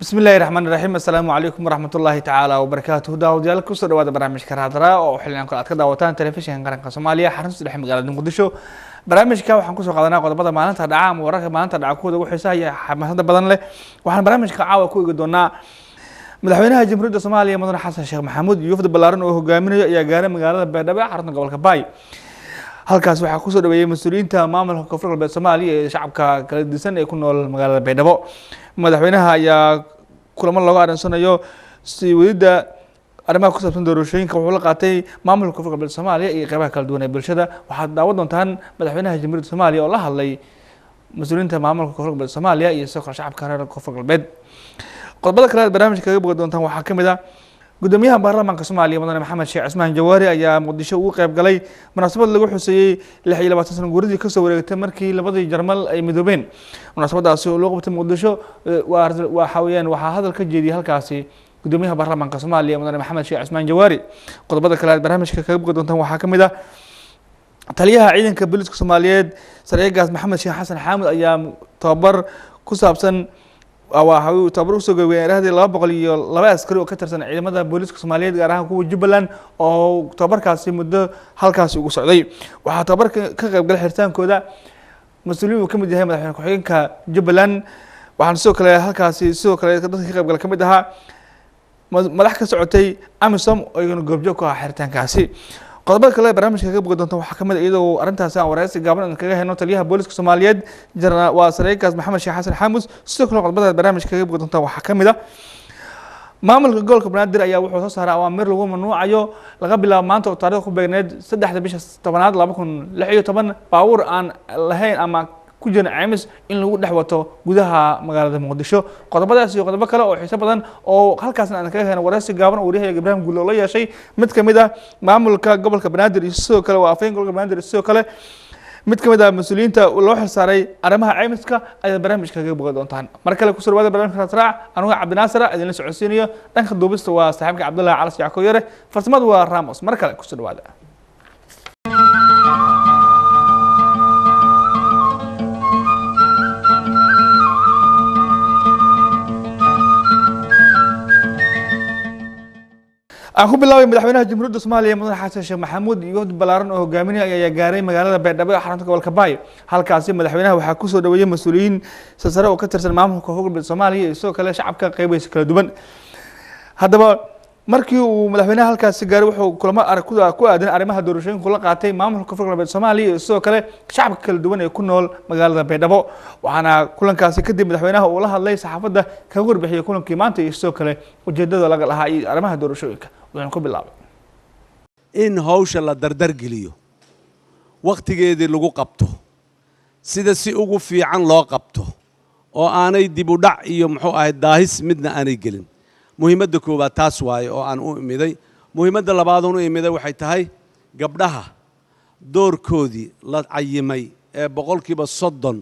بسم الله الرحمن الرحيم السلام عليكم ورحمة الله تعالى وبركاته داوديال كسر دواد برنامج كرادرا أو حلنا كل أتكلم دوتان تلفزيون قرن Soomaaliya xarunta dhexe magaalada Muqdisho barnaamijka waxaan ku soo qaadanaa qodobada maalinta dhaca wararka maalinta dhaca kuwada ugu xiisaha xamaasada badan leh waxaan barnaamijka caawa ku eegi doonaa madaxweynaha jamhuuriyadda Soomaaliya mudane Xasan Sheekh Maxamuud iyo wafd ballaaran oo hogaaminayo ayaa gaaray magaalada Baydhabo xarunta gobolka Bay halkaas waxaa ku soo dhaweeyay mas'uuliyiinta maamulka koonfur galbeed Soomaaliya ee shacabka kala disan ee ku nool magaalada Baydhabo madaxweynaha ayaa kulamo looga adeensanayo si wadida arrimaha ku saabsan doorashooyinka wuxuu la qaatay maamulka koonfur galbeed Soomaaliya iyo qaybaha kala duwan ee bulshada waxaad daawan doontaan madaxweynaha jamhuuriyadda Soomaaliya oo la hadlay mas'uuliyiinta maamulka koonfur galbeed Soomaaliya iyo sidoo shacabka reer koonfur galbeed qodobada kale ee barnaamijka kaga boqon doontaan waxaa kamid ah gudoomiyaha baarlamaanka Soomaaliya mudane Maxamed Sheekh Cismaan Jawaari ayaa Muqdisho ugu qayb galay munaasabad lagu xuseeyay 26 sano guuridii ka soo wareegtay markii labadii Jarmal ay midoobeen munaasabadaasi oo loo qabtay Muqdisho waxaa hadal ka jeediyay halkaasi gudoomiyaha baarlamaanka Soomaaliya mudane Maxamed Sheekh Cismaan Jawaari qodobada kale ee barnaamijka kaga boqon doontaan waxaa kamid ah taliyaha ciidanka booliska Soomaaliyeed Saraakiil Maxamed Sheekh Xasan Xaamud ayaa tababar ku saabsan waxaa tababar u soo gabagabay 202 askari oo ka tirsan ciidamada booliska Soomaaliyeed gaar ahaan kuwa Jubbaland oo tababarkaasi muddo halkaas ugu socday waxaa tababarka ka qayb galay xirtaankooda mas'uuliyiin uu kamid yahay madaxweyne ku-xigeenka Jubbaland waxaan sidoo kale halkaasi dadka ka qayb galay kamid ahaa madax ka socotay AMISOM oo iyaguna goobjoog ku ah xirtaankaasi qodobada kale barnaamijka kaga boqon doonta waxaa kamid iyadoo arintaasi aan wareysi gaaban kaga hayno taliyaha booliska Soomaaliyeed waa Saraakiil Maxamed Sheekh Xasan Xaamud sidoo kale qodobada barnaamijka kaga boqon doonta waxaa kamid ah maamulka gobolka Banaadir ayaa wuxuu soo saaray awaamir lagu mamnuucayo laga bilaabo maanta oo taariikh ku beegneed 3 bisha 10aad 2016 baawur aan lahayn ama ku jira caymis in lagu dhex wato gudaha magaalada Muqdisho qodobadaas iyo qodobo kale oo xiiso badan oo halkaasna aan kaga hayno wareysi gaaban oo wariyaha Ibrahim Guulo la yeeshay mid kamid ah maamulka gobolka Banaadir iyo sidoo kale waa afeen gobolka Banaadir sidoo kale mid kamid ah mas'uuliyiinta loo xilsaaray arrimaha caymiska ayaa barnaamijka kaga boqon doontaan mar kale ku soo dhawaada barnaamijka Raac anigu Cabdinaasir idin la socodsiinayo dhanka duubista waa saaxiibka Cabdullaahi Calas Yacko Yare farsamadu waa Ramos mar kale ku soo dhawaada aan ku bilaabay madaxweynaha jamhuuriyadda Soomaaliya mudane Xasan Sheekh Maxamuud iyo wafd ballaaran oo hogaaminaya ayaa gaaray magaalada Baydhabo ee xarunta gobolka Bay halkaasi madaxweynaha waxaa ku soo dhaweeyay mas'uuliyiin sare oo ka tirsan maamulka koonfur galbeed Soomaaliya iyo sidoo kale shacabka qaybihiisa kala duwan haddaba markii uu madaxweynaha halkaasi gaaray wuxuu kulamo ku aadan arrimaha doorashooyinka la qaatay maamulka koonfur galbeed Soomaaliya iyo sidoo kale shacabka kala duwan ee ku nool magaalada Baydhabo waxaana kulankaasi kadib madaxweynaha uu la hadlay saxaafadda kaga warbixiyay kulankii maanta iyo sidoo kale ujeedada laga lahaa iyo arrimaha doorashooyinka waxaan ku bilaabay in hawsha la dardar geliyo waqtigeedii lagu qabto sida si ugu fiican loo qabto oo aanay dib u dhac iyo muxuu ahayd daahis midna aanay gelin muhiimadda koowaad taas waaye oo aan u imiday muhiimadda labaad oo u imiday waxay tahay gabdhaha doorkoodii la cayimay ee 30%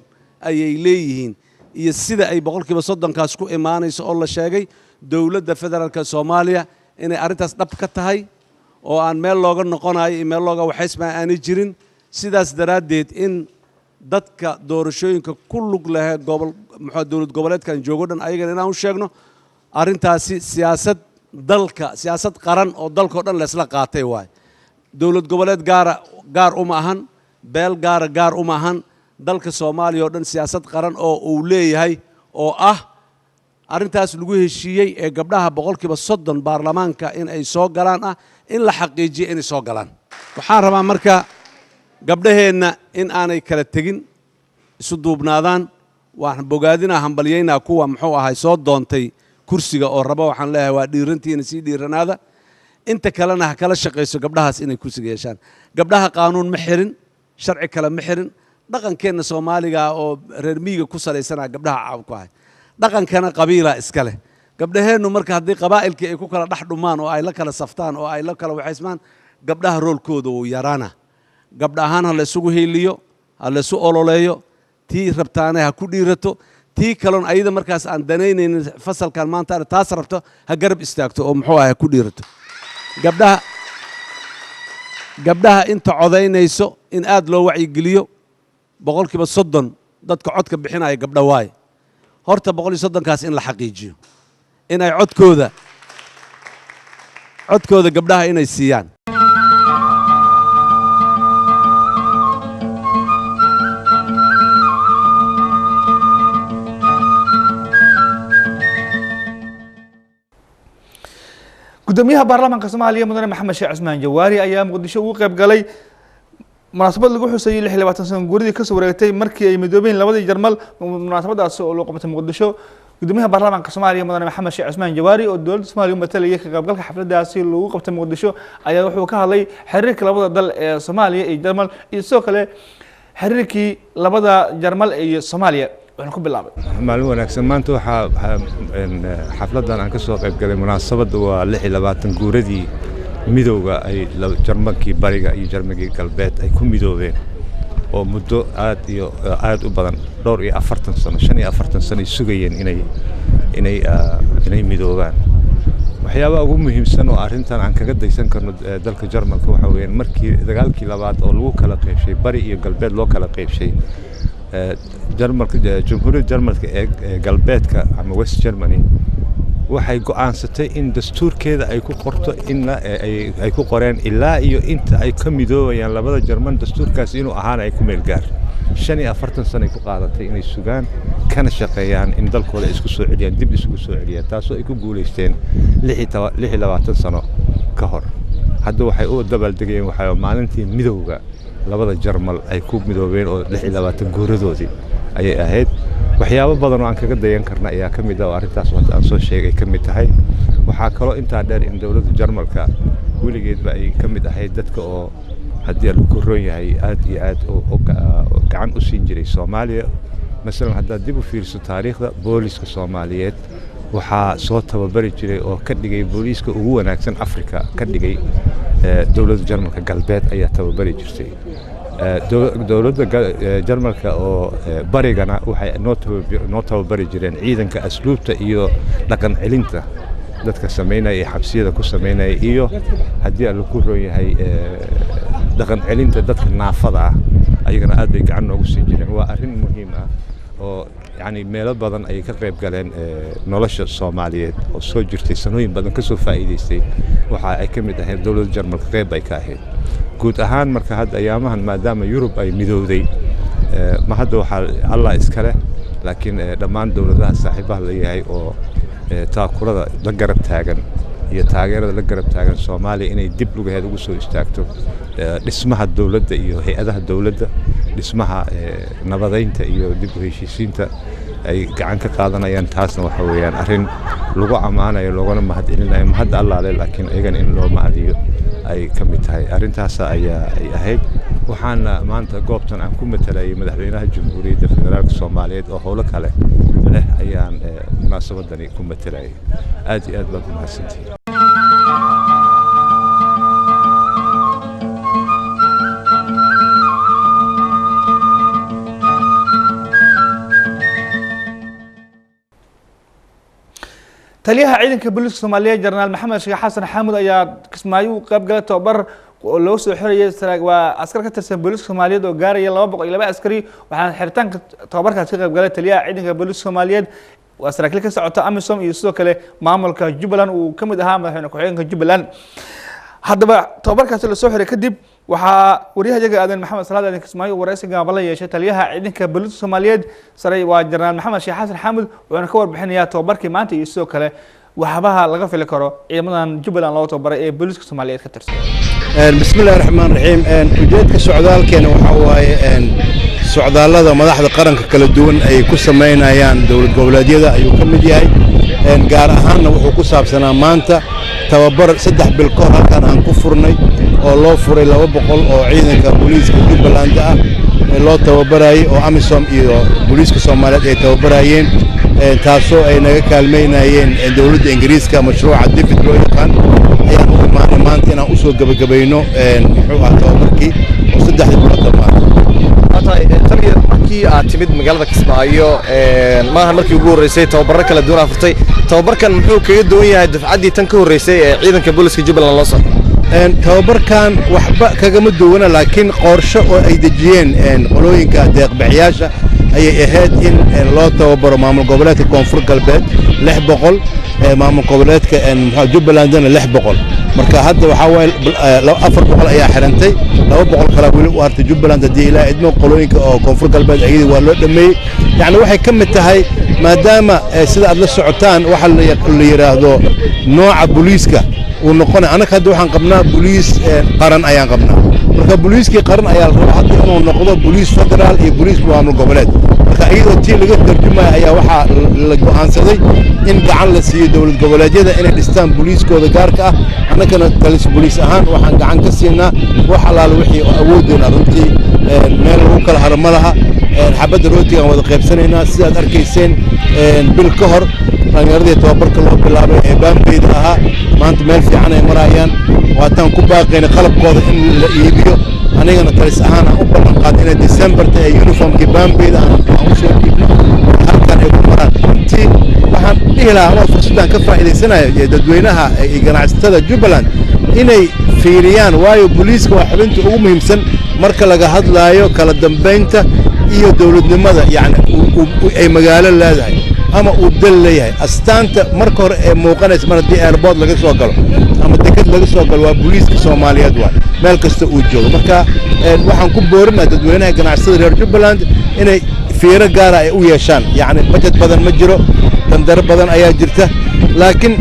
ayay leeyihiin iyo sida ay 30% kaas ku imaanayso oo la sheegay dawladda federaalka Soomaaliya inay arintaas dhab ka tahay oo aan meel looga noqonayo iyo meel looga waxaysma aanay jirin sidaas daraadeed in dadka doorashooyinka ku lug leh dowlad goboleedkan joogo dhan ayagana inaan u sheegno arintaasi siyaasad qaran oo dalka oo dhan la isla qaatay waay dowlad goboleed gaar uma ahan beel gaar uma ahan dalka Soomaaliya oo dhan siyaasad qaran oo uu leeyahay oo ah arintaas lagu heshiiyay ee gabdhaha 30% baarlamaanka in ay soo galaan ah in la xaqiijiyo inay soo galaan waxaan rabaa marka gabdhaheena in aanay kala tagin isu duubnaadaan waxaan bogaadina hambalyeynaa kuwa muxuu ahay soo doontay kursiga oo raba waxaan leeyahay waa dhiirantiina si dhiiranaada inta kalena ha kala shaqeyso gabdhahaas inay kursiga yeeshaan gabdhaha qaanuun ma xirin sharci kale ma xirin dhaqankeena Soomaaliga oo reer miyiga ku salaysanaa gabdhaha caab ku ahay dhaqankana qabiila iska leh gabdhaheenu marka haddii qabaa'ilkii ay ku kala dhex dhumaan oo ay la kala saftaan oo ay la kala waxaysmaan gabdhaha roolkooda uu yaraana gabdhahaan ha la isugu heeliyo hallaysu ololeeyo tii rabtaana ha ku dhiirato tii kaloon ayada markaas aan danaynaynin fasalkan maanta taas rabto ha garab istaagto oo muxuu ahay ku dhiirato gabdhaha inta codaynayso in aad loo wacyigeliyo 30% dadka codka bixinaya gabdha waay horta 130kaas in la xaqiijiyo inay codkooda gabdhaha inay siiyaan gudoomiyaha baarlamaanka Soomaaliya mudane Maxamed Sheekh Cusmaan Jawaari ayaa Muqdisho ugu qayb galay munaasabad lagu xusayay 26 sano guuridii ka soo wareegtay markii ay midoobeen labadii Jarmal munaasabadaas oo loo qabtay Muqdisho gudoomiyaha baarlamaanka Soomaaliya mudane Maxamed Sheekh Cusmaan Jawaari oo dowladda Soomaaliya matalaya ka qaybgalka xafladaasi lagu qabtay Muqdisho ayaa wuxuu ka hadlay xiriirka labada dal ee Soomaaliya iyo Jarmal iyo sidoo kale xiriirkii labada Jarmal iyo Soomaaliya waxaan ku bilaabay maalin wanaagsan maanta waxa xafladan aan ka soo qayb galay munaasabada waa 26 guuradii midowga ay Jarmalkii bariga iyo Jarmalkii galbeed ay ku midoobeen oo muddo aad u badan dhowr iyo 40 sano 45 sano sugayeen inay midoobaan waxyaabaha ugu muhiimsan oo arrintan aan kaga daysan karno dalka Jarmalka waxa weeyaan markii dagaalkii labaad oo lagu kala qaybshay bari iyo galbeed loo kala qaybshay Jarmalka Jamhuuriyadda Jarmalka ee galbeedka ama West Germany waxay go'aansatay in dastuurkeeda ay ku qorto in ay ku qoreen ilaa iyo inta ay ka midoobayaan labada Jarman dastuurkaas inuu ahaan ay ku meel gaar 45 sano ay ku qaadatay inay sugaan kana shaqeeyaan in dalkooda isku soo celiyaan dib isugu soo celiyaan taasoo ay ku guuleysteen 26 sano ka hor hadda waxay u dabaaldegayeen waxa maalintii midowga labada Jarmal ay ku midoobeen oo 26 guuradoodii ayay ahayd waxyaabo badan oo aan kaga dayan karna ayaa ka mid ah oo arrintaas wada aan soo sheegay ka mid tahay waxa kale inta dheer in dawladda Jarmalka weligeedba ay ka mid ahayd dadka oo haddii la koron yahay aad iyo aad oo gacan u siin jiray Soomaaliya مثلا hadda dib u fiirso taariikhda booliska Soomaaliyeed waxa soo tababari jiray oo ka dhigay booliska ugu wanaagsan Afrika ka dhigay dawladda Jarmalka galbeed ayaa tababari jirtay dawladda Jarmalka oo barigana waxay noo tababari jireen ciidanka asluubta iyo dhaqan celinta dadka sameynaya xabsiyada ku sameynaya iyo haddii aan ku roon yahay dhaqan celinta dadka naafada ah ayagana aad bay gacan ugu sii jireen waa arrin muhiim ah oo يعني meelo badan ay ka qayb galeen nolosha Soomaaliyeed oo soo jirtay sanooyin badan ka soo faa'iideystay waxa ay ka mid ahayd dawladda Jarmalka qayb ay ka ahayd guud ahaan marka hadda ayaamahan maadaama Yurub ay midowday ma hadda waxa Allah iska leh laakiin dhammaan dawladaha saaxiibaha la yahay oo taakulada la garab taagan iyo taageerada la garab taagan Soomaaliya inay dib lugaheed ugu soo istaagto dhismaha dawladda iyo hay'adaha dawladda dhismaha nabadeynta iyo dib u heshiisiinta ay gacan ka qaadanayaan taasna waxa weeyaan arrin lagu amaanayo loogana mahadcelinayo mahad Allah leh laakiin ayagan in loo mahadiyo ay ka mid tahay arrintaas ayaa ay ahayd waxaana maanta goobtan aan ku matalayay madaxweynaha Jamhuuriyadda Federaalka Soomaaliyeed oo howlo kale leh ayaan munaasabadani ku matalayay aad iyo aad baan u mahadsantahay taliyaha ciidanka booliska Soomaaliya Jarnaal Maxamed Sheekh Xasan Xamuud ayaa kismaayo qayb galay tababar oo loo soo xiriyay waa askar ka tirsan booliska Soomaaliyeed oo gaaraya 202 askari waxaan xiritaanka tababarkaas ka qayb galay taliyaha ciidanka booliska Soomaaliyeed waa saraakiil ka socota AMISOM iyo sidoo kale maamulka Jubbaland uu kamid ahaa madaxweyne ku-xigeenka Jubbaland haddaba tababarkaas la soo xiray kadib waxaa wariyaha aadan Maxamed Salaad aadan kismaayo waraysi gaabala yeeshay taliyaha ciidanka booliska Soomaaliyeed saray waa Jarnaal Maxamed Sheekh Xasan Xamuud wuxuuna ka warbixinayaa tababarkii maanta iyo sidoo kale waxabaha laga fili karo ciidamadan Jubbaland loo tababaray ee booliska Soomaaliyeed ka tirsan bismillaahir rahmaanir rahiim ujeedka socdaalkeena waxa waaye socdaallada madaxda qaranka kala duwan ay ku sameynayaan dawlad goboleedyada ayuu ka mid yahay gaar ahaanna wuxuu ku saabsanaa maanta tababar 3 bil ka hor halkan aan ku furnay oo loo furay 200 oo ciidanka booliska Jubbaland ah loo tababarayay oo AMISOM iyo booliska Soomaaliyeed ay tababarayeen taasoo ay naga kaalmeynayeen dawladda Ingiriiska mashruuca David loo yaqaan ayaan u imaanay maanta inaan u soo gabagabayno muxuu ahaa tababarkii oo 3 bilood dhammaan tahay taliya markii aad timid magaalada Kismaayo maahan markii ugu horeysay tababarro kala duwan afartay tababarkan muxuu kaga duwan yahay dafcaddii tan ka horeysay ee ciidanka booliska Jubbaland loo soo tababarkan waxba kagama duwana laakiin qorshe oo ay dejiyeen qolooyinka deeq-bixiyaasha ayay ahayd in loo tababaro maamul goboleedka koonfur galbeed 600 maamul goboleedka Jubbalandna 600 marka hadda waxa way 400 ayaa xirantay 200 kala wali u hartay Jubbaland hadii ilaa idmo qolooyinka oo koonfur galbeed ayay waa loo dhameeyay yani waxay ka mid tahay maadaama sida aad la socotaan waxa la yiraahdo nooca booliiska uu noqon anaka hadda waxaan qabnaa booliis qaran ayaan qabnaa marka booliiskii qaran ayaa la rabaa hadda inuu noqdo booliis federaal iyo booliis maamul goboleed marka iyadoo tii laga tarjumay ayaa waxa la go'aansaday in gacan la siiyo dawlad goboleedyada inay dhistaan booliiskooda gaarka ah anagana talis booliis ahaan waxaan gacan ka siinaa wax alaal wixii awoodeen runtii meel lagu kala harmalaha xabadda rootiga wada qaybsanaynaa sidaad arkayseen bil ka hor dhalinyarada tababarka loo bilaabay ee baanbeyd ahaa maanta meel fiican ay marayaan waataan ku baaqayna qalabkooda in la iibiyo anigana talis ahaan aan u ballan qaaday in December-ta ee uniformkii baanbeyd aan u soo dhiibno halkan ay ku maraan intii waxaan dhihi lahaa anoo fursaddan ka faa'iidaysanayo dadweynaha iyo ganacsatada Jubbaland inay fiiriyaan waayo booliiska waa xubinta ugu muhiimsan marka laga hadlaayo kala dambeynta iyo dawladnimada yani ay magaalo leedahay ama uu dal leeyahay astaanta marka hore ee muuqanaysa mar haddii airport laga soo galo ama deked laga soo galo waa booliiska Soomaaliyeed waa meel kasta uu joogo marka waxaan ku boorinayaa dadweynaha ganacsatada reer Jubbaland inay fiiro gaar ah ay u yeeshaan yani budget badan ma jiro dandar badan ayaa jirta laakiin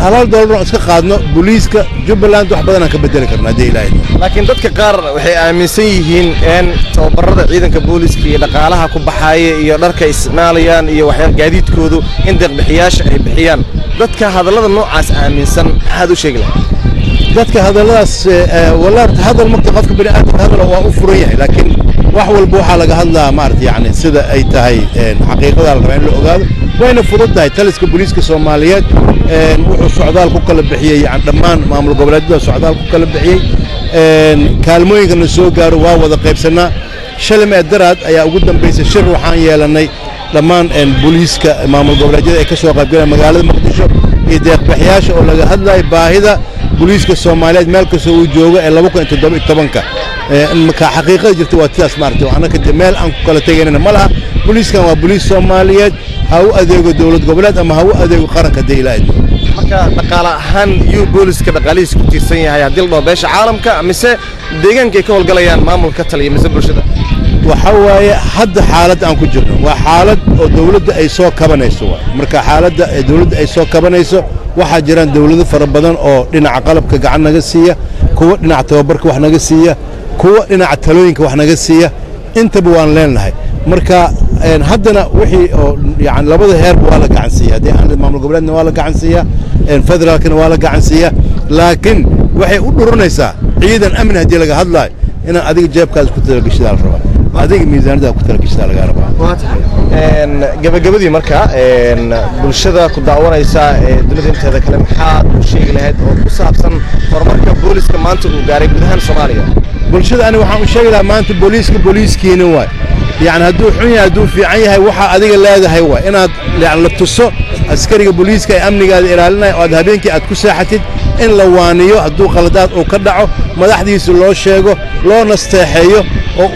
hal dollar iska qaadno booliiska Jubbaland wax badan aan ka bedeli karnaa deeylaahay laakiin dadka qaar waxay aaminsan yihiin in tababarada ciidanka booliiska iyo dhaqaalaha ku baxaya iyo dharka ismaalayaan iyo waxyaal gaadiidkoodu in deeq-bixiyaasha ay bixiyaan dadka hadallada noocaas aaminsan maxaad u sheegi lahayd dadka hadalladaas wallahi hadal marka qofka bini aadamka hadal waa u furan yahay laakiin wax walba waxa laga hadlaa maartay yani sida ay tahay xaqiiqada la rabo in la ogaado wayna fududahay taliska booliiska Soomaaliyeed wuxuu socdaal ku kala bixiyay yani dhammaan maamul goboleedyada socdaal ku kala bixiyay kaalmooyinka soo gaaro waa wada qaybsanaa shalay daraad ayaa ugu dambeysay shir waxaan yeelanay dhammaan booliiska maamul goboleedyada ay ka soo qayb galeen magaalada Muqdisho iyo deeq-bixiyaasha oo laga hadlay baahida booliiska Soomaaliyeed meel kasta uu joogo ee 2017 marka xaqiiqada jirta waa taas maartay anaka meel aan ku kala tagaynana malaha booliiskan waa booliis Soomaaliyeed ha u adeego dawlad goboleed ama ha u adeego qaranka deeylaahay marka dhaqaale ahaan iyo booliiska dhaqaalihiisa ku tiirsan yahay hadii la beesha caalamka mise deegaanka ay ka howlgalayaan maamulka taliya mise bulshada waxa waaye hadda xaalad aan ku jirno waa xaalad oo dawladda ay soo kabanayso marka xaaladda ay dawladda ay soo kabanayso waxa jiraan dawlado fara badan oo dhinaca qalabka gacan naga siiya kuwa dhinaca tababarka wax naga siiya kuwa dhinaca talooyinka wax naga siiya intaba waan leenahay marka haddana wixii oo yani labada heer waa la gacan siiya hadii aan maamul goboleedna waa la gacan siiya federaalkana waa la gacan siiya laakiin waxay u dhuranaysaa ciidan amni hadii laga hadlaayo inaan adiga jeebkaas ku talagashadaa la rabaa adiga miisaanada ku talagashadaa laga rabaa gabagabadii marka bulshada ku daawanaysa dunida inteeda kale maxaad u sheegi lahayd oo ku saabsan horumarka booliiska maanta uu gaaray gudaha Soomaaliya bulshada ani waxaan u sheegi lahaa maanta booliiskiina waa يعني هدو حنيا هدو في عيها وحى أديك لا هذا هو إن يعني لبتصو عسكري بوليس كي أمني قاعد إلالنا وذهبين كي أتكو ساحتي إن لوانيو هدو خلدات أو كدعو ما حديث الله شيء لو نستحيو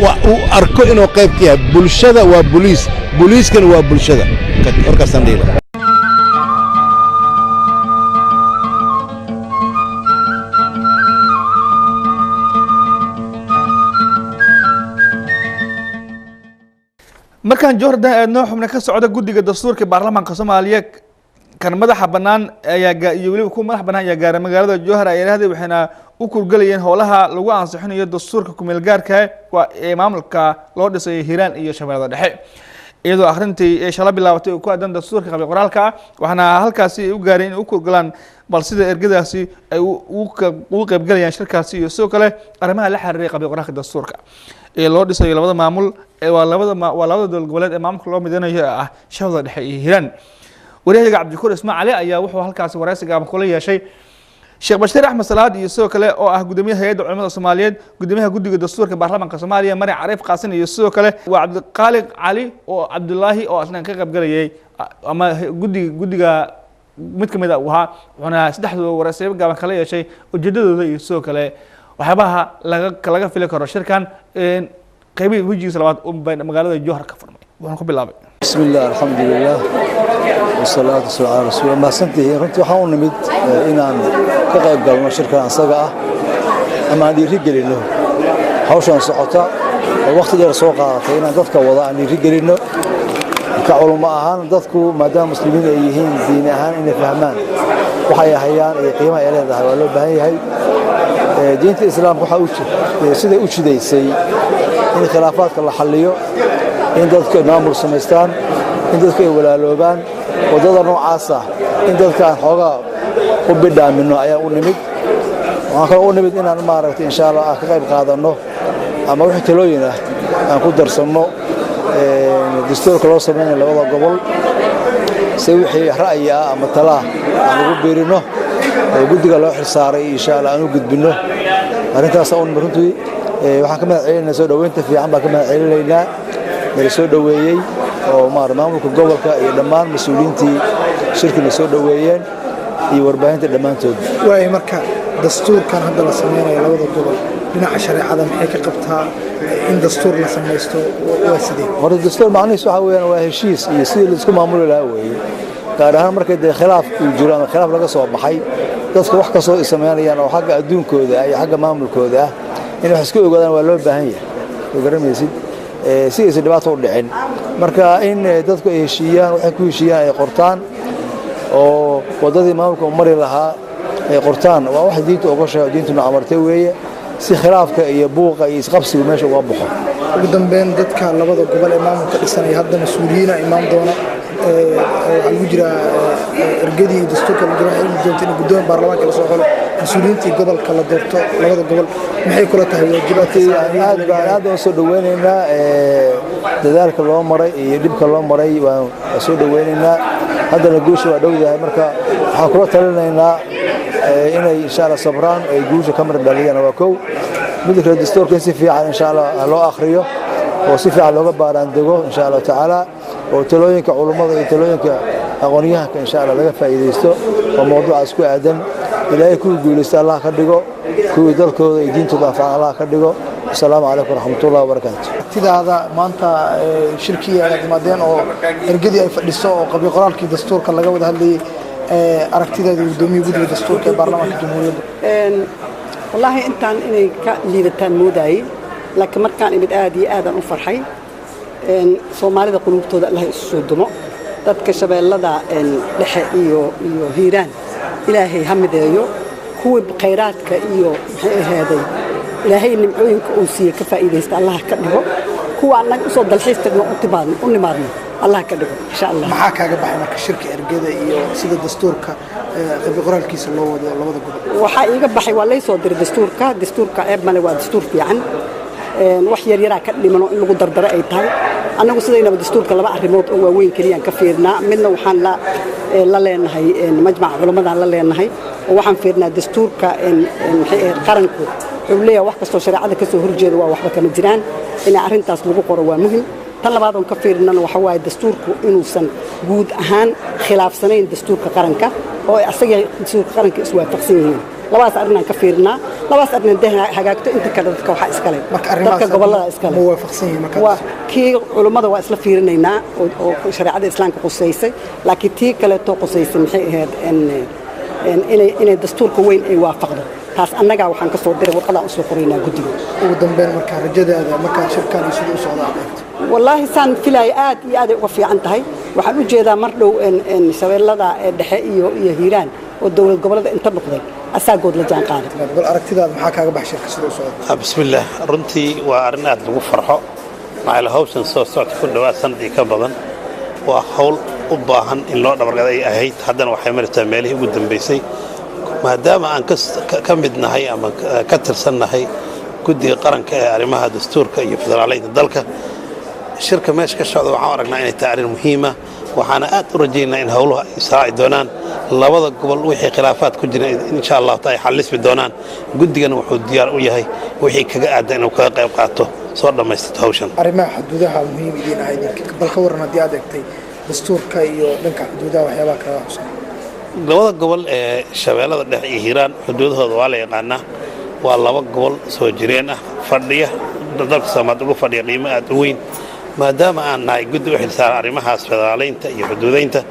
وأركو إنه قيب كيا بولشة وبوليس كان وبولشة كأركستان ديلا markaan Jordan aadno xubna ka socda guddiga dastuurka baarlamaanka Soomaaliya kan madaxa banaan ayaa iyo waliba ku madax banaan ayaa gaaray magaalada Jowhar ay yiraahdeen waxayna u kurgalayeen howlaha lagu ansixinayo dastuurka kumeel gaarka ee maamulka loo dhisay Hiiraan iyo Shabeellada Dhexe iyadoo akhrintii ee shala bilaabatay ku aadan dastuurka qabi qoraalka waxaana halkaasi u gaareen u kurgalaan bal sida ergadaasi ay u qayb galayaan shirkaasi iyo sidoo kale arrimaha la xiriiray qabi qoraalka dastuurka ee loo dhisay labada maamul ee waa labada dowlad goboleed ee maamulka loo mideynayo ah Shabeellada Dhexe iyo Hiiraan wariyaha Cabdikuur Ismaaciil ayaa wuxuu halkaas wareysiga kula yeeshay sheekh bashiir axmed salaad iyo sidoo kale oo ah gudoomiyaha hay'adda culimada Soomaaliyeed gudoomiyaha guddiga dastuurka baarlamaanka Soomaaliya Mari Cariif Qaasin iyo sidoo kale waa Cabdiqaaliq Cali oo Cabdullaahi oo asna ka qayb galayay ama guddiga mid kamid ah wuxuuna saddexdooda waraysiyo gaaban kala yeeshay ujeedadooda iyo sidoo kale waxyaabaha laga fili karo shirkan qaybihii wajigiisa labaad magaalada Jowhar ka furmay waxaan ku bilaabay بسم الله الحمد لله والصلاة والسلام على رسول الله ما سنتي runtii waxaan u nimid inaan ka qayb galno shirkan asaga ah ama aan dhiirigelino hawshan socota oo waqti dheer soo qaadatay inaan dadka wada aan dhiirigelino ka culimo ahaan dadku maadaama muslimiin ay yihiin diin ahaan inay fahmaan waxay hayaan iyo qiimaha ay leedahay waa loo baahan yahay diinta islaamka waxa siday u jidaysay in khilaafaadka la xalliyo in dadku maamul samaystaan in dadku ay walaaloobaan wadada noocaas ah in dadkaan xoogaa u bidhaamino ayaa u nimid waxaan kaloo u nimid inaan maaragtay insha Allah ka qayb qaadano ama wixii talooyin ah aan ku darsanno dastuurka loo sameeyo labada gobol si wixii ra'yi ah ama tala aan ugu biirino guddiga loo xilsaaray insha Allah aan u gudbino arrintaas oo runtii waxaan ka mahadcelinaynaa soo dhaweynta fiican baan ka mahadcelinaynaa soo dhaweeyay oo maamulka gobolka iyo dhammaan mas'uuliyiintii shirkiga soo dhaweeyeen iyo warbaahinta dhamaantood way marka dastuurkan hadda la sameeyo labada gobol dhinaca shariicada maxay ka qabtaa in dastuur la sameeyo waa sidee hore dastuur macnihiisu waxa weeyaan waa heshiis iyo sidii la isku maamuli lahaa weeye gaar ahaan markay khilaaf uu jiro ama khilaaf laga soo baxay dadka wax ka soo sameeyaan oo xagga adduunkooda iyo xagga maamulkooda in wax isku ogaadaan waa loo baahan yahay oo garamaysid si ay dhibaato u dhicin marka in dadku ay heshiiyaan waxay ku heshiiyaan ay qortaan oo wadadii maamulka mari lahaa ay qortaan waa wax diinta uga sheegay diintuna amartay weeye si khilaafka iyo buuqa iyo isqabsiga meesha uga baxo ugu dambeyn dadka labada gobol ee maamulka dhisanaya hadda mas'uuliyiin imaan doona waxa lagu jira ergadii dastuurka la jiro in doonta in guddoon baarlamaanka la soo xolo mas'uuliyiintii gobolka la doorto labada gobol maxay kula tahay waajibaadka aad oo soo dhaweynaynaa dadaalka loo maray iyo dhibka loo maray waan soo dhaweynaynaa haddana guusha waa dhowdahay marka waxaan kula talinaynaa inay insha Allah sabraan ay guusha ka mar dhaliyaan waa koow midka dastuurka si fiican insha Allah loo akhriyo oo si fiican looga baaraan dego insha Allah taala oo talooyinka culimada iyo talooyinka aqoonyahanka insha Allah laga faa'iideysto oo mowduucaas ku aadan ilaahay ku guuleysta Allah ka dhigo kuwii dalkooda iyo diintooda anfaca Allah ka dhigo السلام عليكم ورحمة الله وبركاته. هذا ما أنت شركية مادين أو إرجدي أي فدسوا أو قبل قرار كي دستور كلا جود هاللي أركتي ذا دومي بود دستور كبرلمان الجمهورية. والله أنت إني كليدتان موداي لكن مركان إبد آدي آدم وفرحي سومالي ذا قلوب تودا الله السودمو تتكشف الله ذا لحى إيو هيران إلهي هم ذايو هو بخيراتك إيو هذا إلهي نمعوين كأوسية كفائدة الله كده هو أنك أصد الحيث تجمع ونمارنا الله كده إن شاء الله. معاك هذا بحنا كشركة إرجاء إيو سيد الدستور كبقرار الكيس الله وده قبل. وحقيقة بحي ولا يصدر الدستور كأب من هو الدستور في عن وحير يراك اللي منو إنه قدر درأيتها أنا قصدي إنه الدستور كلا بقى ريموت هو وين كليان كفيرنا منه وحن لا لنا هي مجمع علماء لا لنا هي وحن فيرنا الدستور كإن قرنكو حوليه wax kasto shariicada ka soo horjeedo waa waxba kama jiraan in arintaas lagu qoro waa muhiim tan labaad oo ka fiirnana waxa waay dastuurku inuusan guud ahaan khilaafsanayn dastuurka qaranka oo asaga dastuurka qaranka isku waafaqsan yihiin labaas arrin ka fiirnaa labaas arrin hagaagto inta kale dadka waxa iska leh dadka gobolada iska leh waafaqsan yihiin marka waa kii culimada waa isla fiirinaynaa oo shariicada islaamka quseysay laakiin tii kale too quseysay maxay ahayd inay dastuurka weyn ay waafaqdo taas annaga waxaan ka soo diray warqada u soo qoraynaa guddiga ugu dambeyn marka rajadaada marka shirkan iyo sidoo socdaa wallahi san filay aad iyo aad uga fiican tahay waxaan u jeedaa mar dhow shabeellada dhexe iyo hiiraan oo dawlad gobolada inta noqday asaagood la jaan qaaday bal aragtidaada maxaa kaaga baxay shirka sidoo socdaa bismillaah runtii waa arrin aad lagu farxo maal hawshan soo socota ku dhawaad sanadii ka badan waa hawl u baahan in loo dhabargaday ahayd haddana waxay martaa meelihii ugu dambeysay maadaama aan ka midnahay ama ka tirsannahay guddiga qaranka ee arrimaha dastuurka iyo federaaliyadda dalka shirka meesha ka socda waxaan aragnaa inay tahay arrin muhiima waxaana aad u rajaynaa in howluhu ay saaci doonaan labada gobol wixii khilaafaad ku jira insha Allah taay xalismi doonaan guddigana wuxuu diyaar u yahay wixii kaga aadan inuu kaga qayb qaato soo dhameystirto hawshan arrimaha xuduudaha muhiim idin ah bal ka waran haddii aad eegtay dastuurka iyo dhanka xuduudaha waxyaabaha kaga xusan labada gobol ee shabeellada dhexe iyo hiiraan xuduudahooda waa la yaqaanaa waa laba gobol soo jireen ah fadhiya dalka Soomaaliya ugu fadhiya qiimo aad u weyn maadaama aan nahay guddi u xilsaaran arrimahaas federaaleynta iyo xuduudeynta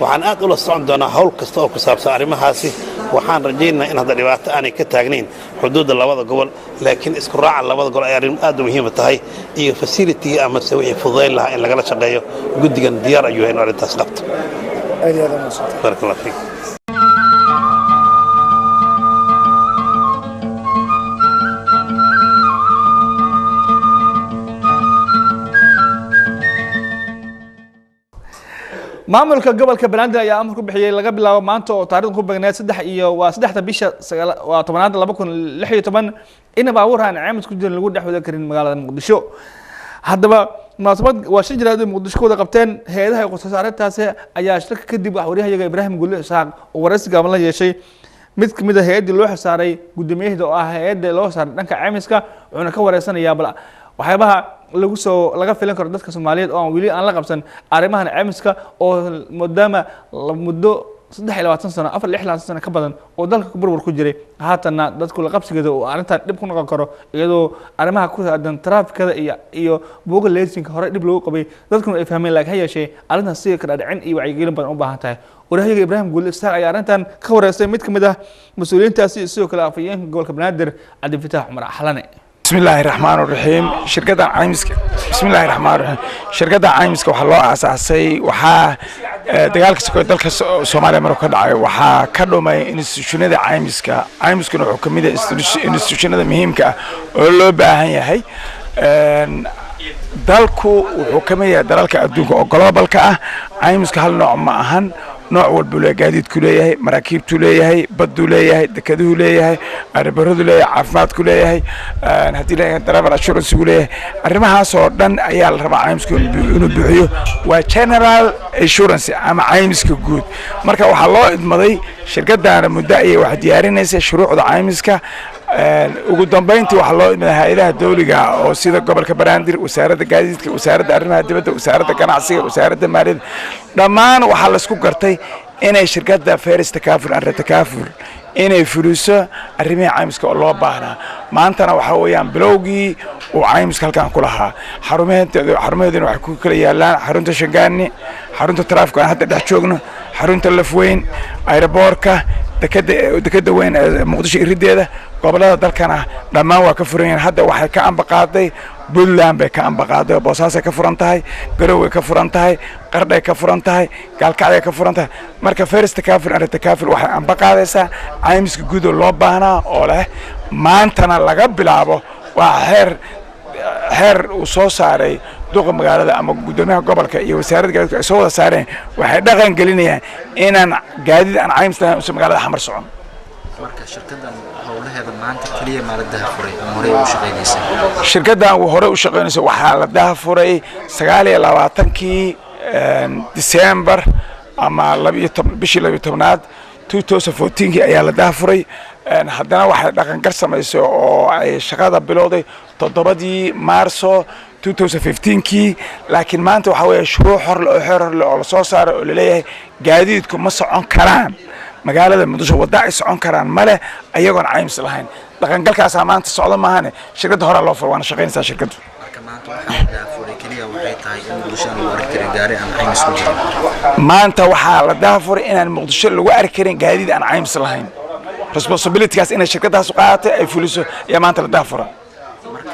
waxaan aad ula socon doonaa hawl kasta oo ku saabsan arrimahaasi waxaan rajaynayaa in hadda dhibaato aanay ka taagnayn xuduudda labada gobol laakiin isku raaca labada gobol ay arrin aad u muhiim tahay iyo facility ama wixii fududeyn lahaa in lagala shaqeeyo guddigan diyaar ayuu yahay in arrintaas qabto aad iyo aad u mahadsan barakallahu fiik maamulka gobolka Banaadir ayaa amar ku bixiyay laga bilaabo maanta oo taariikhdu ku beegnayd 3 bisha 10aad 2016 in baabuur aan caamis ku jirin lagu dhaxwada karin magaalada Muqdisho hadaba munaasabad waa shir jiraad Muqdisho wada qabteen hay'adaha qorshasaartaasi ayaa shirka kadib waxwariyaha Ibraahim Gulle Isaaq oo waraysi gaaban la yeeshay mid kamid ah hay'adii loo xisaaray gudoomiyaha oo ah hay'adda loo saaray dhanka caamiska wuxuuna ka wareysanaya bal waxyaabaha laga filan karo dadka Soomaaliyeed oo wali aan la qabsan arrimahan caamiska oo muddo 23 sano 24 sano ka badan oo dalka burbur ku jiray haatana dadku la qabsigeeda oo arintan dib ku noqon karo iyadoo arrimaha ku aadan trafficada iyo buuqa leesinka hore dib loo qabay dadkuna ay fahmeen laakiin yeeshay arintan si kala dhicin iyo wacyigelin badan u baahan tahay warahiga Ibraahim Gulle Isaaq ayaa arintan ka wareysay mid kamid ah mas'uuliyiintaasi sidoo kale afayeenka gobolka Banaadir Cabdi Fataax Umar Xalane بسم الله الرحمن الرحيم شركة عايمسك بسم الله الرحمن الرحيم شركة عايمسك وحلوة أساسي وحا دجالك سكوت دلك الصومالي مرة كده وحا كله ما إنستيشنات عايمسك نحكم ده إنستيشنات مهم كا اللي بهاي هاي دالكو وحكمية دالك أدوك أو global كا عايمسك هالنوع معهن نوع والبلاد جديد كليه مراكب كليه بدو ليه دكدو ليه أربعة ليه عفمات كليه هدي ليه ترى أشورنس كليه أربعة صوردن أيال ربع عايمس كون بيعيو وجنرال أشورنس أما عايمس كجود مركب وحلا مضي شركة دار مدعية واحد يارين ناس شروع عايمس كا وقدام بينتي وحلا من هايلها الدولة أو سيدا قبل كبراندير وسارة جديد وسارة أرنها دبت وسارة كنعسير وسارة مارد دمان وحلا سكوكرتي إني شركة فارس تكافل أن تكافل إني فلوسه الرمي عايمسك الله بحنا ما أنت أنا وحويان بلوجي وعايمسك هالكان كلها حرمين دين وحكوا كل يالان حرون تشجعني حرون ترافق أنا حتى دحشوجنا حرون تلفوين أيربوركا دكده وين مقدش يريد هذا قبل هذا كان لما هو كفرين حتى واحد كان بقاضي بلان بكان بقاضي بوساسة كفرنتهاي قروي كفرنتهاي قردة كفرنتهاي قال كعلي كفرنتهاي مركب فارس تكافل أنا تكافل واحد عم بقاضي سا عايمس جودو لوبانا ولا ما أنت أنا لقب بلعبه وحر وصوصاري دوق مقالة أما قدومها قبل كي وسارد قالوا سووا سارين واحد دقن قلنا إن أنا قاعد أنا عايمس لهم مقالة حمر صعون. marka shirkadan hawlaheeda maanta kaliya ma la dahafuray ama hore u shaqeynaysa shirkadan hore u shaqeynaysa waxa la dahafuray 29kii December ama 12 bishii 12aad 2014 ayaa la dahafuray haddana waxa dhaqan gar sameeyay oo ay shaqada bilowday 7 Maarso 2015kii laakiin maanta waxa weeye shuruuc hor oo la soo saaray oo leeyahay gaadiidku ma socon karaan magaalada Muqdisho wada ay socon karaan male ayagoon caymis lahayn dhaqangalkaas maanta socdo maahane shirkadda hore loo furwana shaqeynaysa shirkaddu marka maanta waxa la daafuray kaliya waxay tahay in Muqdisho lagu arki karin gaari aan caymis ku jirin maanta waxa la daafuray inaan Muqdisho lagu arki karin gaadiid aan caymis lahayn responsibilitygaas in shirkaddaas qaatay ay fuliso ayaa maanta la daafuray marka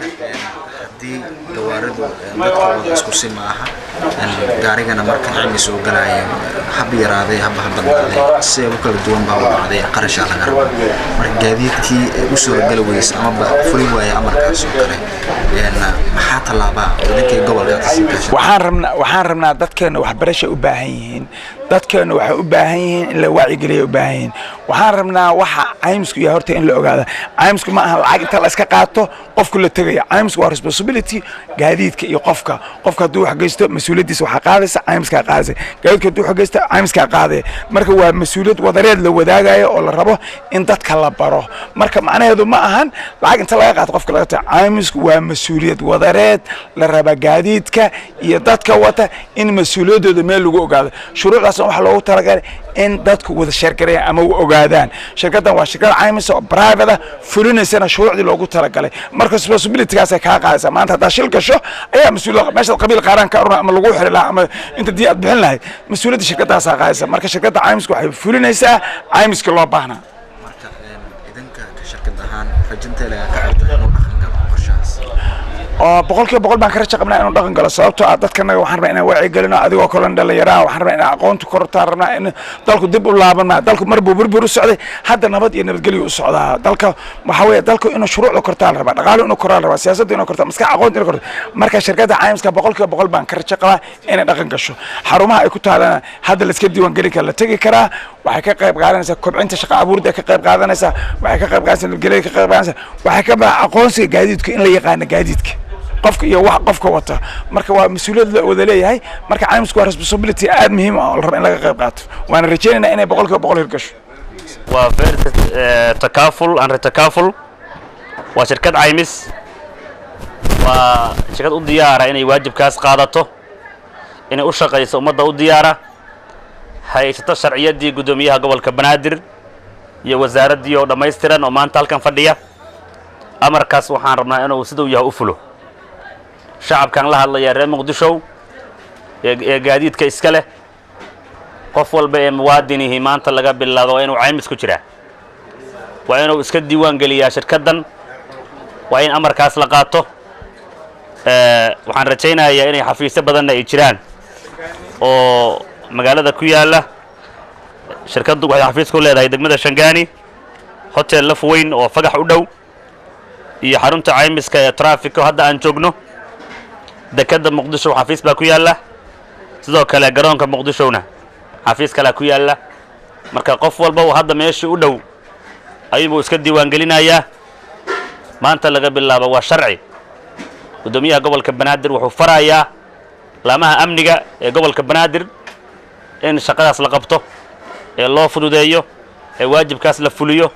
haddii gawaaridu dadka wada isku si maaha gaarigana marka caymis uu galaayo hab yaraaday hab badnaaday si ay u kala duwan baa u dhacday qarash laga rabo marka gaadiidkii u soo gal weys ama fulin waaya amarkaas oo kale maxaa talaabaa dadkii gobolka waxaan rabnaa dadkeena waxbarasho u baahan yihiin dadkeena waxay u baahan yihiin in la wacyigeliya u baahan yihiin waxaan rabnaa waxa caymisku yahay horta in la ogaado caymisku ma aha lacag inta la iska qaato qofku la tagaya caymisku waa responsibility gaadiidka iyo qofka hadduu wax geysto mas-uuliyaddiisa waxaa qaadaysa caymiskaa qaadaysa gaadiidka hadduu wax geysto caymiskaa qaadaya marka waa mas-uuliyad wadareed la wadaagayo oo la rabo in dadka la baro marka macnaheedu ma ahan lacag inta laga qaato qofka laga tago caymisku waa mas-uuliyad wadareed la raba gaadiidka iyo dadka wata in mas-uuliyaddooda meel lagu ogaado shuruucdaas waxa loogu talagalay in dadku wada sheergareeyaan ama u ogaadaan shirkaddan waa shirkad caymis oo private ah fulinaysana shuruucdii loogu talagalay marka responsibilitygaas ay kaa qaadaysaa maanta haddaa shil gasho ayaa mas-uuliyad meeshaad qabiil qaaraan ka uruna ama lagu xiri lahaa ama inta dii aad bixin lahayd mas-uuliyadda shirkaddaasaa qaadaysa marka shirkadda caymisku waxay fulinaysaa caymiska loo baahnaa marka idinka ka shirkad ahaan rajinteeda ka qabta inuu dhaqan galo qorshahaas oo boqolkiiba boqol baan ka rajo qabnaa inuu dhaqan galo sababtoo ah dadkanaga waxaan rabnaa inaan wacyigelino adigoo kale dhalinyaraha waxaan rabnaa inaan aqoonta kortaan rabnaa in dalku dib u laaban maa dalku mar buu burbur u socday hadda nabad iyo nabadgelyo u socdaa dalka waxaa weeye dalku inuu shuruucda kortaan rabaa dhaqaalo inuu koraan rabaa siyaasadda inuu kortaan maskax aqoonta inuu korto marka shirkadda caymiska boqolkiiba boqol baan ka rajo qabaa inay dhaqan gasho xarumaha ay ku taalana hadda la iska diiwaangelin kara la tegi karaa waxay ka qayb qaadanaysaa kobcinta shaqo abuurida ka qayb qaadanaysaa waxay ka qayb qaadanaysaa nabadgelyada ka qayb qaadanaysaa waxay ka baa aqoonsiga gaadiidka in la yaqaano gaadiidka qofka iyo wax qofka wata marka waa mas'uuliyad la wada leeyahay marka caymisku waa responsibility aad muhiim ah oo la rabo in laga qayb qaato waana rajaynaynaa inay boqolkiiba boqol hirgasho waa takaaful and takaaful waa shirkad caymis waa shirkad u diyaara inay waajibkaas qaadato inay u shaqayso ummadda u diyaara haysato sharciyaddii guddoomiyaha gobolka banaadir iyo wasaaraddii oo dhammaystiran oo maanta halkan fadhiya amarkaas waxaan rabnaa inuu siduu yahay u fulo shacabkan la hadlaya reer muqdisho ee gaadiidka iska leh qof walba ee muwaadinihi maanta laga bilaabo inuu caymis ku jiraa waa inuu iska diiwaan geliyaa shirkaddan waa in amarkaas la qaato waxaan rajaynayaa inay xafiisyo badanna ay jiraan oo magaalada ku yaala shirkaddu waxay xafiis ku leedahay degmada Shangaani hotel Lafweyn oo fagax u dhow iyo xarunta caymiska ee traffic hadda aan joogno dekada muqdisho xafiis baa ku yaala sidoo kale garoonka muqdishona xafiis kale ku yaala marka qof walba oo hadda meesha u dhow ayuu iska diiwaan gelinayaa maanta laga bilaabo waa sharci gudoomiyaha gobolka banaadir wuxuu farayaa laamaha amniga ee gobolka banaadir in shaqadaas la qabto ee loo fududeeyo ee waajibkaas la fuliyo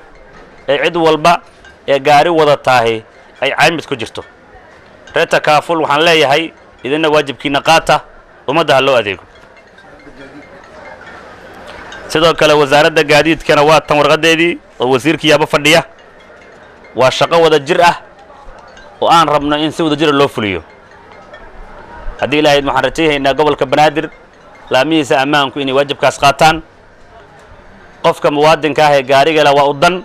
ee cid walba ee gaari wada tahay ay caymis ku jirto reeta kaaful waxaan leeyahay idina waajibkiina qaata ummadda loo adeego sidoo kale wasaaradda gaadiidkana waa tan warqadeedii oo wasiirkiyaaba fadhiya waa shaqo wada jir ah oo aan rabno in si wada jir loo fuliyo haddii ilaahay waxaan rajaynaynaa gobolka banaadir laamihiisa ammaanku inay waajibkaas qaataan qofka muwaadinka ah ee gaariga la waa u dan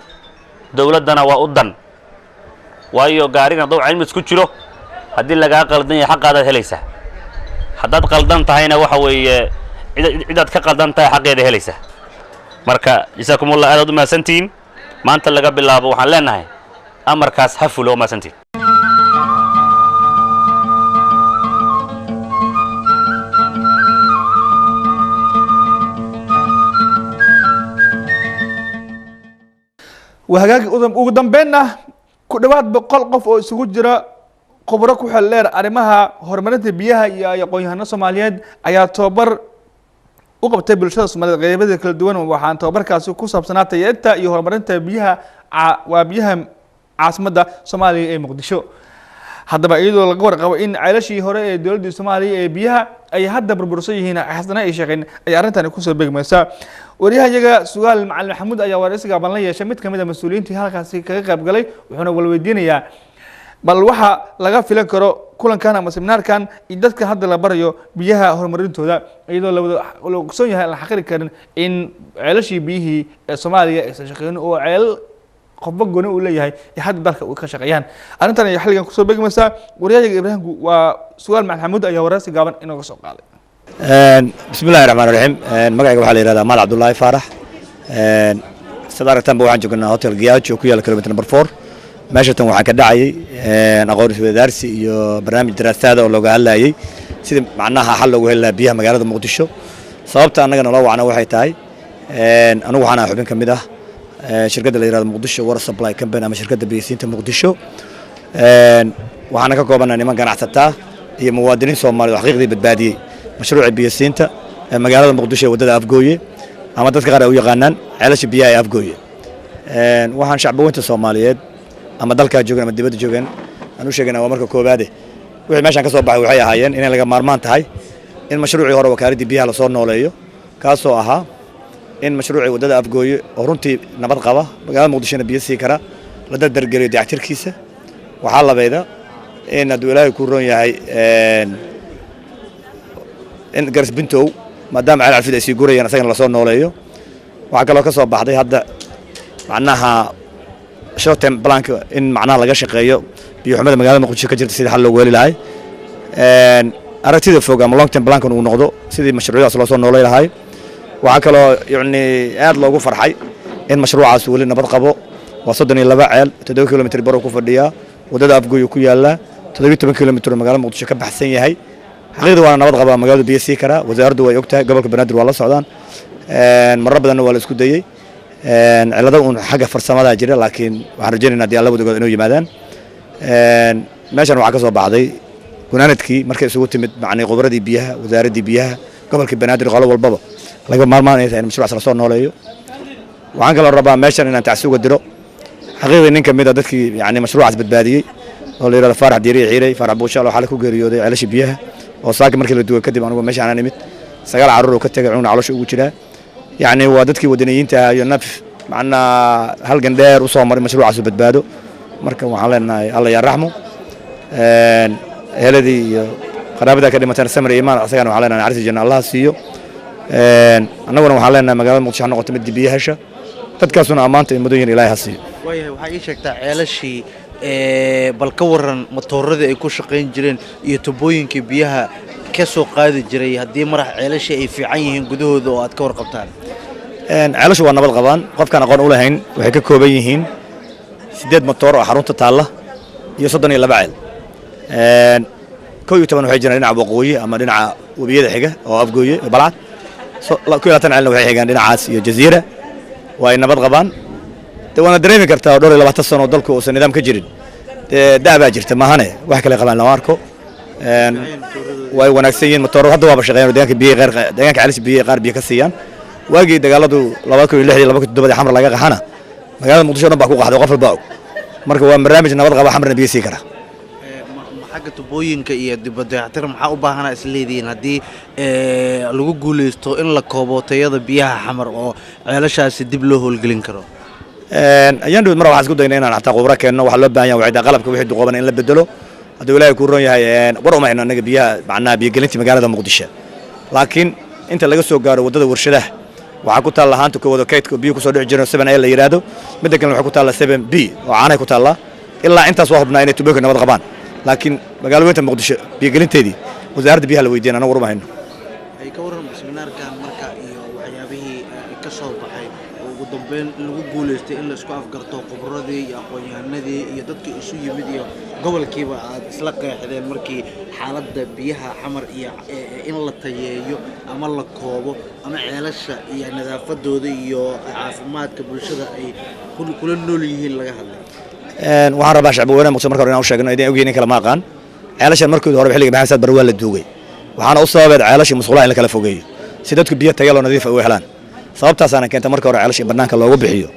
dawladdana waa u dan waayo gaarigan dad caymis ku jiro haddii laga qaldan yahay xaqaada helaysa haddaad qaldan tahayna waxa weeye cidaad ka qaldan tahay xaqeeda helaysa marka jazaakumullah aad u maasantiin maanta laga bilaabo waxaan leenahay amarkaas ha fulo maasantiin وهاجي ugu dambeynna ku dhawaad 100 qof oo isugu jira khubaro ku xeeldheer arrimaha horumarinta biyaha iyo aqoon-yahano Soomaaliyeed ayaa tababar u qabtay bulshada Soomaaliyeed qeybadeeda kala duwan waxaan tababarkaasi ku saabsanaa tayada iyo horumarinta biyaha waa biyaha caasimadda Soomaaliya ee Muqdisho haddaba iyadoo laga warqabo in ceelashii hore ee dawladda Soomaaliya ee biyaha ay hadda burbursan yihiin xasana ay shaqeyn ay arrintan ku soo beegmaysaa wariyahayaga su'aal macallin Maxamuud ayaa waraysiga ban la yeeshay mid kamid ah mas'uuliyiintii halkaasi kaga qayb galay wuxuuna walweydiinayaa bal waxa laga filan karo kulankan ama seminaarkan in dadka hadda la barayo biyaha horumarintooda iyadoo la ogsoon yahay la xaqiri karin in ceelashii biyihii ee Soomaaliya ay shaqeeyeen oo ceel qofba gooni u leeyahay hadda dalka uu ka shaqeeyaan arrintan ay xilligan ku soo beegmaysaa wariyahayaga Ibraahim waa su'aal macallin Maxamuud ayaa waraysi gaaban inoo soo qaaday بسم الله الرحمن الرحيم مقعد waxaa la yiraahdaa Maal Abdullaahi Faarax sadartan waxaan joognaa hotel Giyaajo ku yaala kilometer number 4 meeshatan waxaa ka dhacay aqoon isweydaarsi iyo barnaamij daraasaad oo looga hadlayay sida macnaha xal loogu heli lahaa biyaha magaalada Muqdisho sababta annagana loo wacna waxay tahay anigu waxaan ahay xubin ka mid ah shirkadda la yidhahdo muqdisho water supply company ama shirkadda biyasiinta muqdisho waxaana ka koobannaa niman ganacsataa iyo muwaadiniin Soomaaliyeed oo xaqiiqdii badbaadiyey mashruuca biyasiinta ee magaalada muqdisho ee waddada afgooye ama dadka qaar ay u yaqaanaan ceelasha biyaha ee afgooye waxaan shacbiyada Soomaaliyeed ama dalka joogan ama dibadda joogan aan u sheegnaa waa marka koobaade wixii meeshan ka soo baxay waxay ahaayeen inay laga maarmaan tahay in mashruucii hore wakaaladii biyaha la soo nooleeyo kaasoo ahaa in mashruucii waddada afgooye oo runtii nabad qaba magaalada muqdishona biyo sii kara la dardargeliyo dayactirkiisa waxaa labayda in hadduu ilaahay ku roon yahay in garas bintow maadaama ceel calfid ay sii gurayaan asagana lasoo nooleeyo waxaa kaloo ka soo baxday hadda macnaha short term plank in macnaha laga shaqeeyo biyo xumada magaalada muqdisho ka jirta sidii xal loogu heli lahay aragtida fog ama long term plank uu noqdo sidii mashruucyadaas loo soo nooleey lahay waxaa kaloo yacni aad loogu farxay in mashruucaas weli nabad qabo waa 32 ceel 7 kilomitir baro ku fadhiya waddada afgooye ku yaala 17 kilomitir magaalada muqdisho ka baxsan yahay xaqiiqda waa nabad qaba magaalada biyo sii kara wasaaraddu way ogtahay gobolka banaadir waa la socdaan marar badan waa la isku dayay cilada un xagga farsamada jira laakiin waxaan rajaynaynaa haddii alla wadagood inuu yimaadaan meeshan waxaa ka soo baxday gunaanadkii markay isugu timid macnii khubradii biyaha wasaaraddii biyaha gobolka banaadir qolo walbaba laga maarmaan inay tahay in mashruucaas la soo nooleeyo waxaan kaloo rabaa meeshan inaan tacsi uga diro xaqiiqdii nin ka mid a dadkii yacni mashruucaas badbaadiyey oo la yidhahdo faarax diiriye xiiray faarax buushaal oo xalay ku geeriyooday ceelasha biyaha oo saaki markii la duway kadib anigu meeshaan aan imid 9 carruur oo ka tagay cunug caloosha ugu jiraa yacni waa dadkii wadaniyiinta iyo naf macnaa halgan dheer u soo maray mashruucaas badbaado marka waxaan leenahay alla yaa raxmo heladii iyo qaraabada ka dhimatay samir iimaan asagana waxaan leenahay arsi janna allah siiyo annaguna waxaan leenahay magaalada muqdisho ha noqoto mid biyo hesha dadkaasuna ammaanta in mudan ilaahay ha siiyo waayahay waxaa ii sheegtaa ceelashii bal ka waran matooradii ay ku shaqayn jireen iyo tubooyinkii biyaha ka soo qaadi jiray haddii marax ceelashii ay fiican yihiin gudahooda oo aad ka warqabtaan ceelashu waa nabad qabaan qofkaan aqoon u lahayn waxay ka kooban yihiin 8 matoor oo xarunta taalla iyo 32 ceel 11 waxay jiraan dhinaca waqooyi ama dhinaca webiyada xiga oo afgooye balcad 20 ceelna waxay xigaan dhinacaas iyo jasiira waa ay nabad qabaan waana dareemi kartaa dhowr 20 sano dalku oo nidaam ka jirin daabaa jirta maahane wax kale qabaan lama arko way wanaagsan yihiin matoor hadda waa shaqeeyaan deegaanka biyo qeyr deegaanka ceelasha biyo qaar biyo ka siiyaan waagii dagaaladu 2006 2007 xamar laga qaxana magaalada muqdisho dhan baa ku qaxday qof walba og marka waa barnaamij nabad qaba xamarna biyo sii kara xagga tubooyinka iyo dibadayactir maxaa u baahanaa is leedihiin haddii lagu guuleysto in la koobo tayada biyaha xamar oo ceelashaasi dib loo howlgelin karo ayaan dhawid mar waxaan isku daynaa inaan xataa khubro keenno waxaa loo baahan yahay wacida qalabka wixii duqooban in la bedelo hadduu ilaahay ku roon yahay war uma hayno annaga biyaha macnaha biyogelinta magaalada muqdisho laakiin inta laga soo gaaro waddada warshadaha waxaa ku taalla haanta koowaad kaydka biyo kusoo dhici jireen 7A la yiraahdo midda kale waxaa ku taalla 7B oo caanay ku taalla ilaa intaas waa hubnaa inay tubooyinka nabad qabaan laakiin magaalooyinka muqdisho biyogelinteedii wasaaradda biyaha la weydiin anagu war uma hayno ay ka waran seminaarkan marka iyo waxyaabihii ka soo baxay oo ugu dambeyn lagu guuleystay in la isku afgarto khubradii iyo aqoon-yahanadii iyo dadkii isu yimid iyo gobolkiiba aad isla qeexdeen markii xaaladda biyaha xamar iyo in la tayeeyo ama la koobo ama ceelasha iyo nadaafadooda iyo caafimaadka bulshada ay kula nool yihiin laga hadlay waxaan rabaa shacbi weynaha muqdisho marka hore inaan u sheegno idin ogyihiin in kala ma aqaan ceelashan markii hore xilliga maxamed saad barwaa la duugay waxaana u sababeed ceelashii musqulaha in la kala fogeeyo si dadku biyo tayo loo nadiif u helaan sababtaasaana keenta marka hore ceelashii bannaanka loogu bixiyo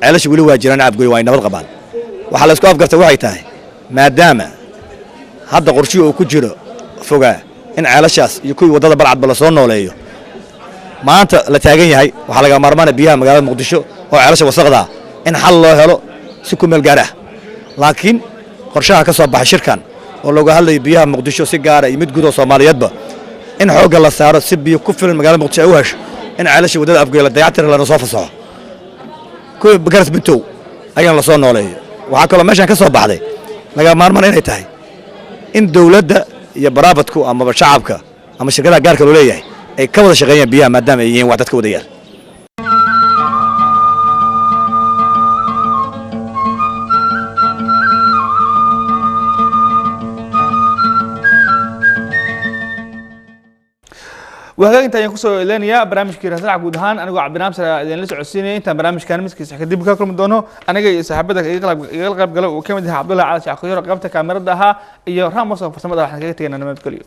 ceelashii weli waa jiraan afgooye waa ay nabad qabaan waxaa la isku afgartay waxay tahay maadaama hadda qorshihi uu ku jiro fogaa in ceelashaas iyo kuwii waddada balcadba la soo nooleeyo maanta la taagan yahay waxaa laga maarmaana biyaha magaalada muqdisho oo ceelasha wasaqda in xal loo helo si ku meel gaar ah laakiin qorshaha ka soo baxay shirkan oo looga hadlayo biyaha muqdisho si gaar ah iyo mid guud oo Soomaaliyeedba in xoogga la saaro si biyo ku filan magaalada muqdisho ay u hesho in ceelasha waddada afgooye la dayactir lana soo fasaxo kuwii garas bintow ayaan la soo nooleeyo waxaa kaloo meeshan ka soo baxday laga maarmaan inay tahay in dawladda iyo baraabadku ama shacabka ama shirkadaha gaarka loo leeyahay ay ka wada shaqeeyaan biyaha maadaama ay yihiin wax dadka wada yaal وهذا أنت ينقص إلينا برامج كيرا تلعب جودهان أنا قاعد برنامج إذا لسه عسيني أنت برامج كان مسك كديب كاكل من دونه أنا جاي سحبتك يغلب قلب وكم ده عبد الله على شعقير رقبتك كاميرا ده يا رام وصف فسمة ده حكيت أنا ما بتكلم